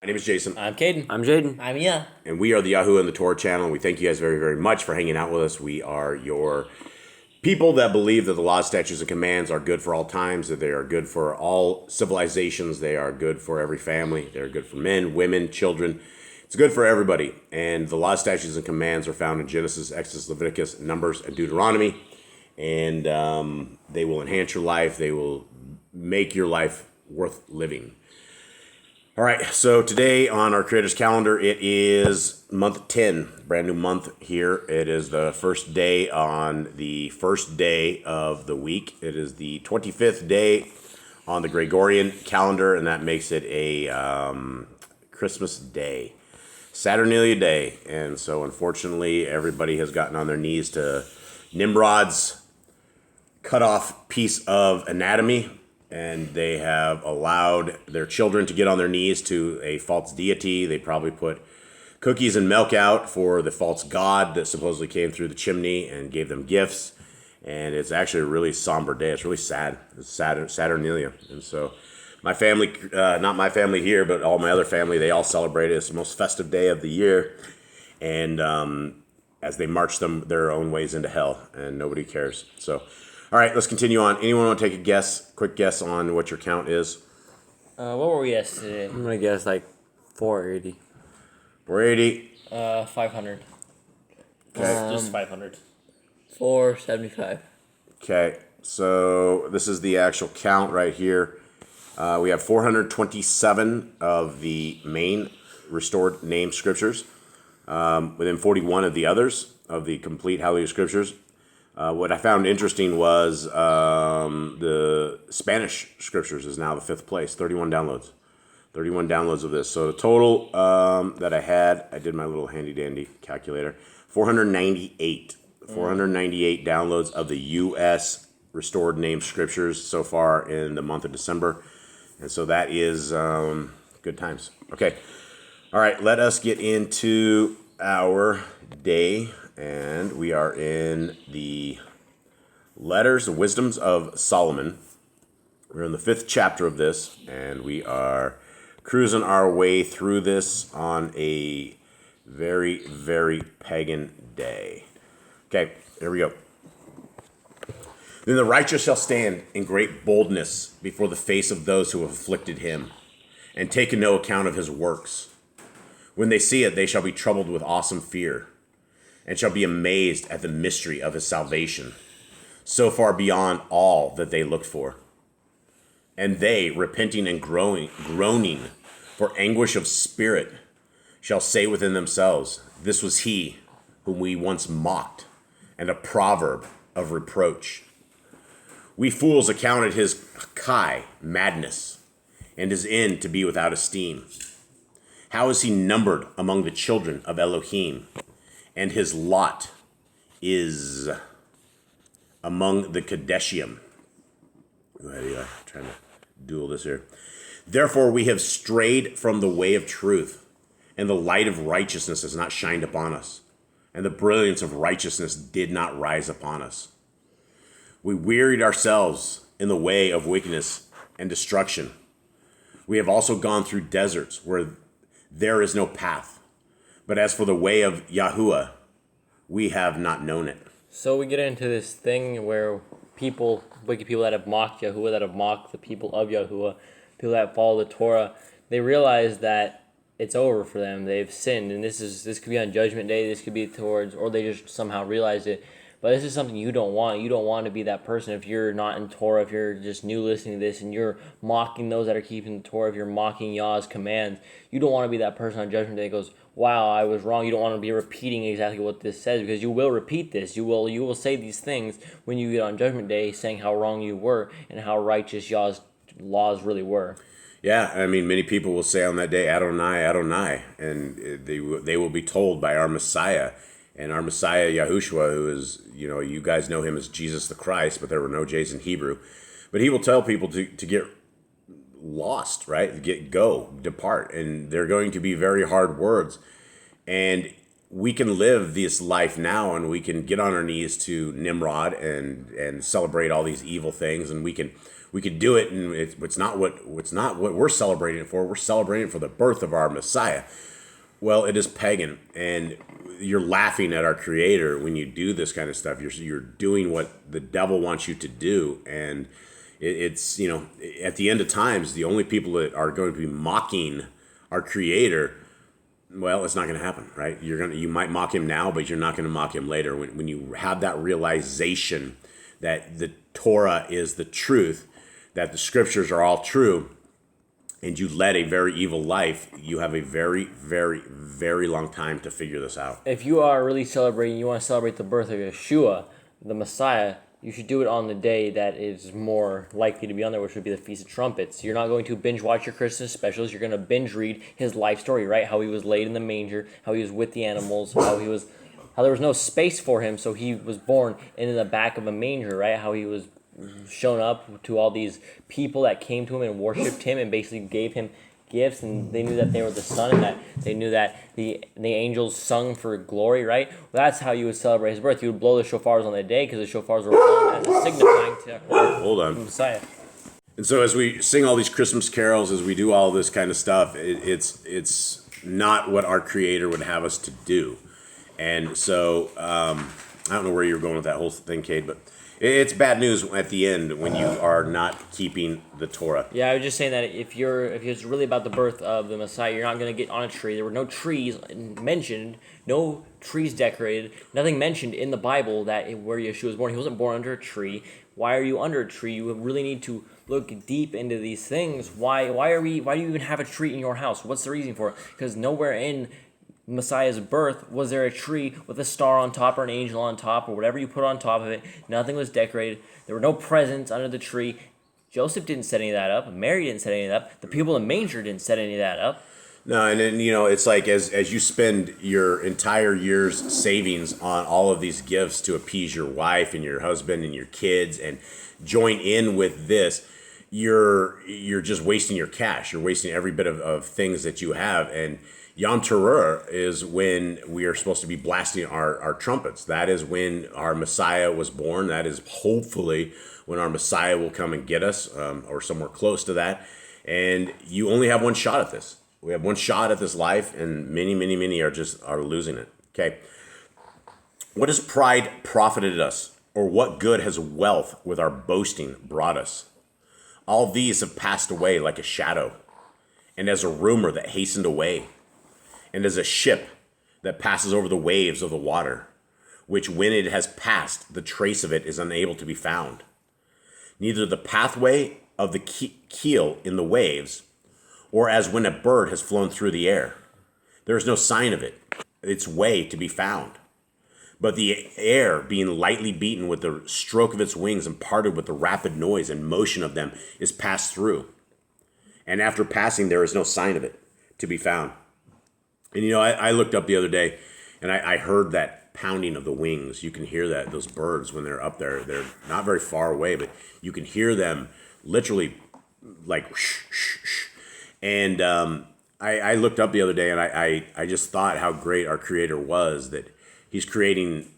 My name is Jason. I'm Caden. I'm Jaden. I'm Mia. And we are the YHWH and the Torah channel. And we thank you guys very, very much for hanging out with us. We are your people that believe that the laws, statutes, and commands are good for all times, that they are good for all civilizations. They are good for every family. They're good for men, women, children. It's good for everybody. And the laws, statutes, and commands are found in Genesis, Exodus, Leviticus, Numbers, and Deuteronomy. And they will enhance your life. They will make your life worth living. All right, so today on our Creator's calendar, it is month 10, brand new month here. It is the first day on the first day of the week. It is the 25th day on the Gregorian calendar, and that makes it a Christmas day, Saturnalia day. And so unfortunately, everybody has gotten on their knees to Nimrod's cut off piece of anatomy. And they have allowed their children to get on their knees to a false deity. They probably put cookies and milk out for the false god that supposedly came through the chimney and gave them gifts. And it's actually a really somber day. It's really sad. It's Saturnalia. And so my family, not my family here, but all my other family, they all celebrate it. It's the most festive day of the year. And as they march them their own ways into hell, and nobody cares. So, all right, let's continue on. Anyone want to take a guess, quick guess on what your count is? What were we yesterday? I'm gonna guess like 480. 480. 500. Okay. Just 500. 475. Okay, so this is the actual count right here. We have 427 of the main restored name scriptures, within 41 of the others of the complete Hallelujah scriptures. What I found interesting was the Spanish scriptures is now the fifth place, 31 downloads. 31 downloads of this. So the total that I had, I did my little handy-dandy calculator, 498. 498 downloads of the U.S. restored name scriptures so far in the month of December. And so that is good times. Okay. All right, let us get into our day. And we are in the letters, the wisdoms of Solomon. We're in the 5th chapter of this, and we are cruising our way through this on a very, very pagan day. Okay, here we go. Then the righteous shall stand in great boldness before the face of those who have afflicted him, and taken no account of his works. When they see it, they shall be troubled with awesome fear, and shall be amazed at the mystery of his salvation, so far beyond all that they looked for. And they, repenting and groaning for anguish of spirit, shall say within themselves, this was he whom we once mocked, and a proverb of reproach. We fools accounted his kai madness, and his end to be without esteem. How is he numbered among the children of Elohim? And his lot is among the Kadeshim. Trying to duel this here. Therefore we have strayed from the way of truth, and the light of righteousness has not shined upon us, and the brilliance of righteousness did not rise upon us. We wearied ourselves in the way of wickedness and destruction. We have also gone through deserts where there is no path. But as for the way of YHWH, we have not known it. So we get into this thing where wicked people that have mocked Yahuwah, that have mocked the people of Yahuwah, people that follow the Torah, they realize that it's over for them. They've sinned, and this could be on Judgment Day. This could be or they just somehow realize it. But this is something you don't want. You don't want to be that person if you're not in Torah, if you're just new listening to this and you're mocking those that are keeping the Torah, if you're mocking Yah's commands. You don't want to be that person on Judgment Day that goes, wow, I was wrong. You don't want to be repeating exactly what this says, because you will repeat this. You will say these things when you get on Judgment Day, saying how wrong you were and how righteous Yah's laws really were. Yeah, I mean, many people will say on that day, Adonai, Adonai, and they will be told by our Messiah. And our Messiah, Yahushua, who is, you guys know him as Jesus the Christ, but there were no J's in Hebrew. But he will tell people to get lost, right? Depart. And they're going to be very hard words. And we can live this life now, and we can get on our knees to Nimrod and celebrate all these evil things. And we can we could do it, and it's not what we're celebrating it for. We're celebrating it for the birth of our Messiah. Well, it is pagan, and you're laughing at our Creator when you do this kind of stuff. You're doing what the devil wants you to do, and it's at the end of times, the only people that are going to be mocking our Creator, well, it's not going to happen, right? You might mock him now, but you're not going to mock him later. When you have that realization that the Torah is the truth, that the scriptures are all true, and you led a very evil life, you have a very, very, very long time to figure this out. If you are really celebrating, you want to celebrate the birth of Yeshua, the Messiah, you should do it on the day that is more likely to be on there, which would be the Feast of Trumpets. You're not going to binge watch your Christmas specials. You're going to binge read his life story, right? How he was laid in the manger, how he was with the animals, how there was no space for him, so he was born in the back of a manger, right? How he was shown up to all these people that came to him and worshipped him and basically gave him gifts, and they knew that they were the son, and that they knew that the angels sung for glory, right? Well, that's how you would celebrate his birth. You would blow the shofars on that day because the shofars were blown as a signifying to the Messiah. And so as we sing all these Christmas carols, as we do all this kind of stuff, it's not what our Creator would have us to do. And so I don't know where you were going with that whole thing, Cade, but it's bad news at the end when you are not keeping the Torah. Yeah, I was just saying that if it's really about the birth of the Messiah, you're not going to get on a tree. There were no trees mentioned, no trees decorated, nothing mentioned in the Bible that where Yeshua was born. He wasn't born under a tree. Why are you under a tree? You really need to look deep into these things. Why do you even have a tree in your house? What's the reason for it? Because nowhere in Messiah's birth was there a tree with a star on top or an angel on top or whatever you put on top of it. Nothing was decorated. There were no presents under the tree. Joseph didn't set any of that up. Mary didn't set any of that up. The people in the manger didn't set any of that up. No, and then, it's like as you spend your entire year's savings on all of these gifts to appease your wife and your husband and your kids and join in with this, you're just wasting your cash. You're wasting every bit of things that you have. And Yom Teruah is when we are supposed to be blasting our trumpets. That is when our Messiah was born. That is hopefully when our Messiah will come and get us, or somewhere close to that. And you only have one shot at this. We have one shot at this life, and many, many, many are losing it. Okay. What has pride profited us, or what good has wealth with our boasting brought us? All these have passed away like a shadow, and as a rumor that hastened away, and as a ship that passes over the waves of the water, which when it has passed, the trace of it is unable to be found. Neither the pathway of the keel in the waves, or as when a bird has flown through the air. There is no sign of it, its way to be found. But the air being lightly beaten with the stroke of its wings and parted with the rapid noise and motion of them is passed through. And after passing, there is no sign of it to be found. And I looked up the other day, and I heard that pounding of the wings. You can hear that, those birds, when they're up there. They're not very far away, but you can hear them literally like shh, shh, shh. And I looked up the other day, and I just thought how great our Creator was, that He's creating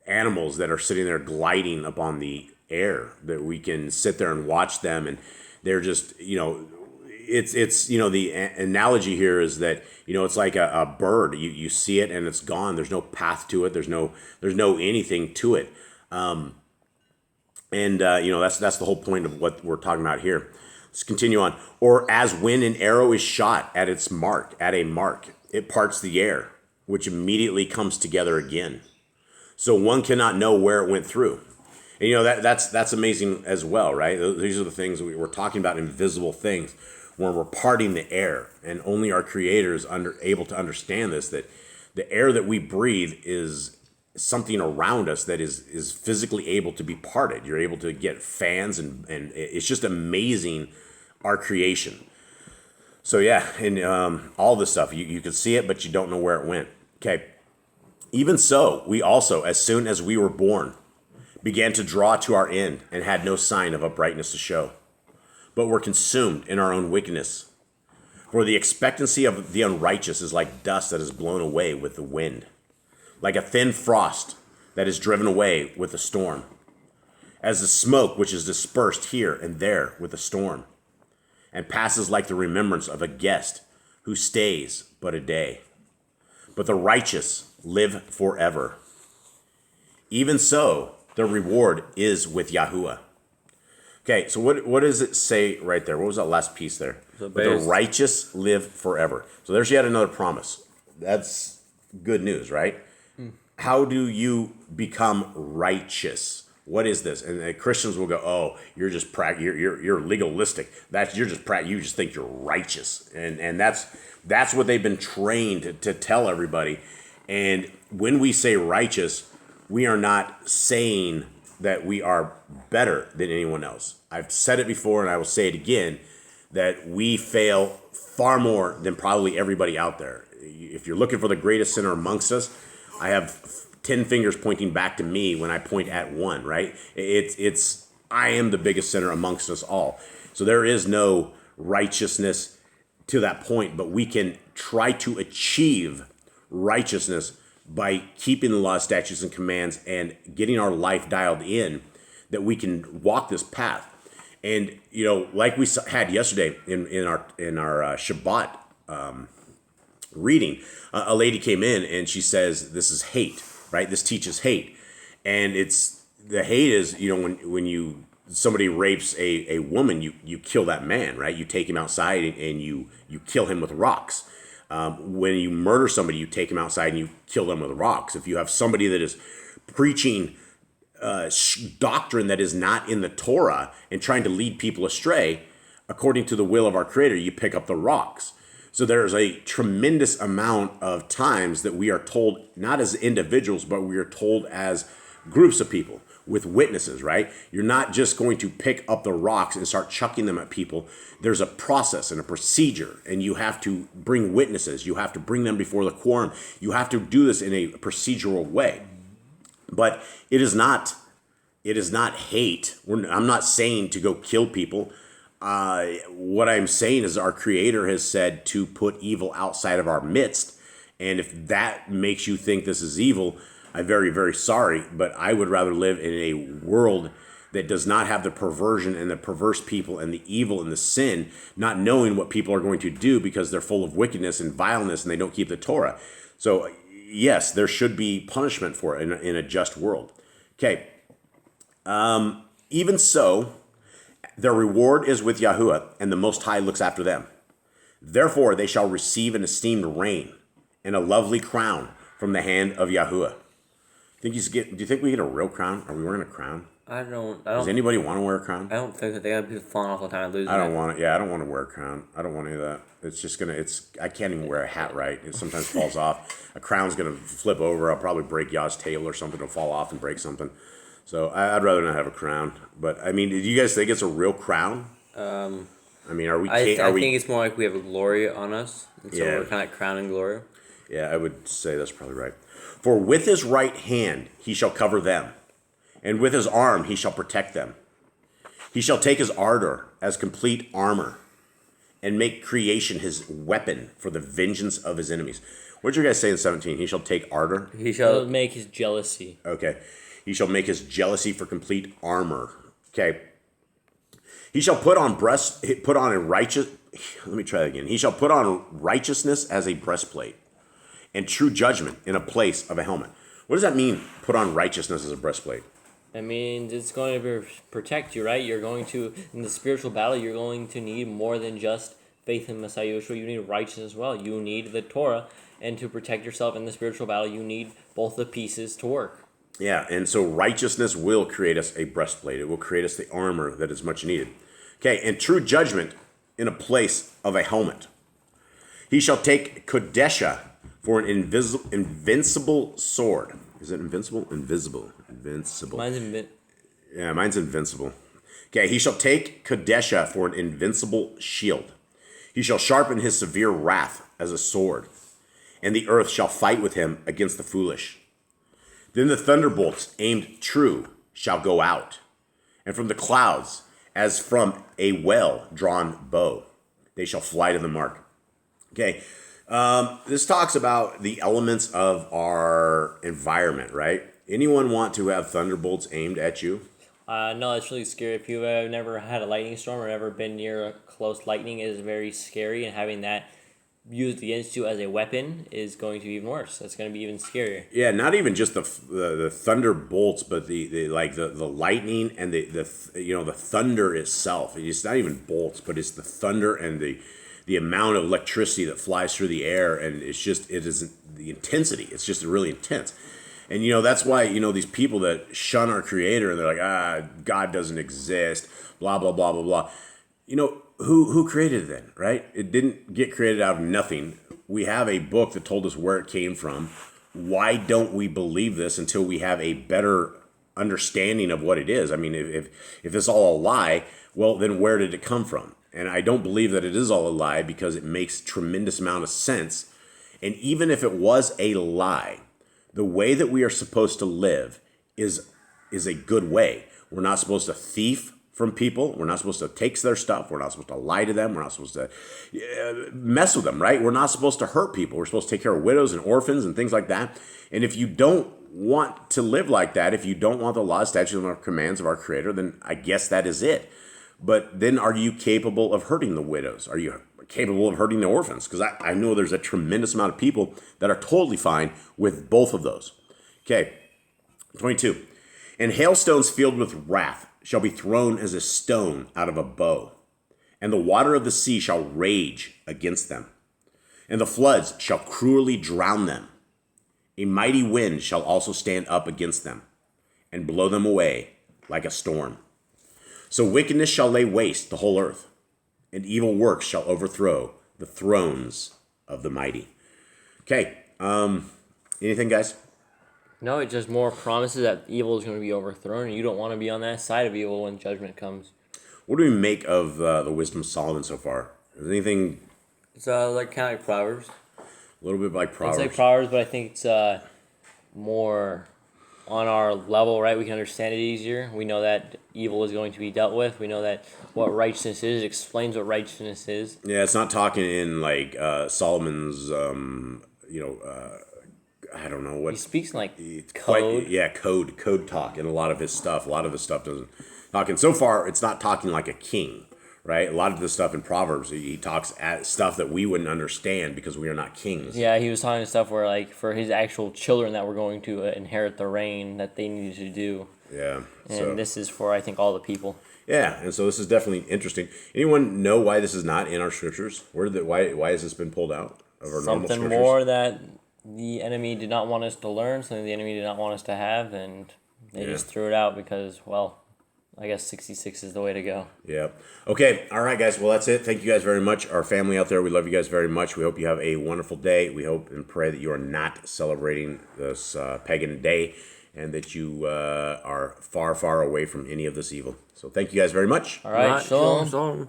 animals that are sitting there gliding upon the air, that we can sit there and watch them, and they're just, it's the analogy here is that it's like a bird. You see it and it's gone. There's no path to it. There's no anything to it. That's the whole point of what we're talking about here. Let's continue on. Or as when an arrow is shot at a mark, it parts the air, which immediately comes together again. So one cannot know where it went through. And that's amazing as well, right? These are the things we're talking about, invisible things. When we're parting the air, and only our Creator is able to understand this, that the air that we breathe is something around us that is physically able to be parted. You're able to get fans, and it's just amazing, our creation. So yeah, and all this stuff, you can see it, but you don't know where it went. Okay. Even so, we also, as soon as we were born, began to draw to our end and had no sign of uprightness to show, but were consumed in our own wickedness. For the expectancy of the unrighteous is like dust that is blown away with the wind, like a thin frost that is driven away with a storm. as the smoke which is dispersed here and there with a storm, and passes like the remembrance of a guest who stays but a day. But the righteous live forever. Even so, their reward is with Yahuwah. Okay, so what does it say right there? What was that last piece there? But the righteous live forever. So there's yet another promise. That's good news, right? How do you become righteous? What is this? And Christians will go, "Oh, you're just you're legalistic. You just think you're righteous." And that's what they've been trained to tell everybody. And when we say righteous, we are not saying that we are better than anyone else. I've said it before and I will say it again, that we fail far more than probably everybody out there. If you're looking for the greatest sinner amongst us, I have 10 fingers pointing back to me when I point at one, right? I am the biggest sinner amongst us all. So there is no righteousness to that point, but we can try to achieve righteousness by keeping the law, statutes, and commands and getting our life dialed in, that we can walk this path. And, like we had yesterday in our Shabbat reading, a lady came in and she says, this is hate, right? This teaches hate. And the hate is, when somebody rapes a woman, you kill that man, right? You take him outside and you kill him with rocks. When you murder somebody, you take them outside and you kill them with rocks. If you have somebody that is preaching doctrine that is not in the Torah and trying to lead people astray, according to the will of our Creator, you pick up the rocks. So there's a tremendous amount of times that we are told, not as individuals, but we are told as groups of people with witnesses, right? You're not just going to pick up the rocks and start chucking them at people. There's a process and a procedure, and you have to bring witnesses. You have to bring them before the quorum. You have to do this in a procedural way. But it is not hate. I'm not saying to go kill people. What I'm saying is our Creator has said to put evil outside of our midst. And if that makes you think this is evil, I'm very, very sorry, but I would rather live in a world that does not have the perversion and the perverse people and the evil and the sin, not knowing what people are going to do because they're full of wickedness and vileness and they don't keep the Torah. So yes, there should be punishment for it in a just world. Okay. Even so, their reward is with Yahuwah, and the Most High looks after them. Therefore, they shall receive an esteemed reign and a lovely crown from the hand of Yahuwah. Do you think we get a real crown? Are we wearing a crown? I don't. Does anybody want to wear a crown? I don't think that they got people falling off all the time and losing. I don't want it. Yeah, I don't want to wear a crown. I don't want any of that. I can't even wear a hat right. It sometimes falls off. A crown's gonna flip over. I'll probably break Yah's tail or something. It'll fall off and break something. So I'd rather not have a crown. But I mean, do you guys think it's a real crown? I mean, are we? I think it's more like we have a glory on us, and so we're kind of like crowning glory. Yeah, I would say that's probably right. For with his right hand he shall cover them, and with his arm he shall protect them. He shall take his ardor as complete armor, and make creation his weapon for the vengeance of his enemies. What did you guys say in 17? He shall take ardor? He shall make his jealousy. Okay. He shall make his jealousy for complete armor. Okay. He shall put on let me try that again. He shall put on righteousness as a breastplate, and true judgment in a place of a helmet. What does that mean, put on righteousness as a breastplate? That means it's going to protect you, right? You're going to, in the spiritual battle, you're going to need more than just faith in Messiah Yeshua. You need righteousness as well. You need the Torah. And to protect yourself in the spiritual battle, you need both the pieces to work. Yeah, and so righteousness will create us a breastplate. It will create us the armor that is much needed. Okay, and true judgment in a place of a helmet. He shall take Kodesha for an invincible sword. Is it invincible? Invisible. Invincible. Mine's invincible. Okay, he shall take Kodesha for an invincible shield. He shall sharpen his severe wrath as a sword, and the earth shall fight with him against the foolish. Then the thunderbolts aimed true shall go out, and from the clouds, as from a well-drawn bow, they shall fly to the mark. Okay, this talks about the elements of our environment, right? Anyone want to have thunderbolts aimed at you? No, it's really scary. If you've never had a lightning storm or never been near a close lightning, it is very scary, and having that used against you as a weapon is going to be even worse. It's going to be even scarier. Yeah, not even just the thunderbolts, but the lightning and the thunder itself. It's not even bolts, but it's the thunder and the amount of electricity that flies through the air, and it is the intensity. It's just really intense. And that's why these people that shun our Creator and they're like, God doesn't exist, blah blah blah blah blah. Who created it then, right? It didn't get created out of nothing. We have a book that told us where it came from. Why don't we believe this until we have a better understanding of what it is? I mean, if it's all a lie, well, then where did it come from? And I don't believe that it is all a lie because it makes tremendous amount of sense. And even if it was a lie, the way that we are supposed to live is a good way. We're not supposed to thief from people. We're not supposed to take their stuff. We're not supposed to lie to them. We're not supposed to mess with them, right? We're not supposed to hurt people. We're supposed to take care of widows and orphans and things like that. And if you don't want to live like that, if you don't want the laws, statutes, and commands of our Creator, then I guess that is it. But then are you capable of hurting the widows? Are you capable of hurting the orphans? Because I know there's a tremendous amount of people that are totally fine with both of those. Okay, 22. And hailstones filled with wrath shall be thrown as a stone out of a bow, and the water of the sea shall rage against them, and the floods shall cruelly drown them. A mighty wind shall also stand up against them, and blow them away like a storm. So wickedness shall lay waste the whole earth, and evil works shall overthrow the thrones of the mighty. Okay, anything, guys? No, it just more promises that evil is going to be overthrown, and you don't want to be on that side of evil when judgment comes. What do we make of the wisdom of Solomon so far? Is anything? It's like kind of like Proverbs. A little bit like Proverbs. It's like Proverbs, but I think it's more on our level, right? We can understand it easier. We know that evil is going to be dealt with. We know that what righteousness is. It explains what righteousness is. Yeah, it's not talking in like Solomon's, I don't know what He speaks like code. code. Code talk, and a lot of his stuff. A lot of the stuff doesn't talk. And so far, it's not talking like a king, right? A lot of the stuff in Proverbs, he talks at stuff that we wouldn't understand because we are not kings. Yeah, he was talking stuff where like for his actual children that were going to inherit the reign that they needed to do. Yeah. And this is for I think all the people. Yeah, and so this is definitely interesting. Anyone know why this is not in our scriptures? Why has this been pulled out of our normal Something scriptures? more that the enemy did not want us to learn, something the enemy did not want us to have, and they just threw it out because, well, I guess 66 is the way to go. Yeah. Okay. All right, guys. Well, that's it. Thank you guys very much. Our family out there, we love you guys very much. We hope you have a wonderful day. We hope and pray that you are not celebrating this pagan day and that you are far, far away from any of this evil. So thank you guys very much. All right, Shalom. Shalom.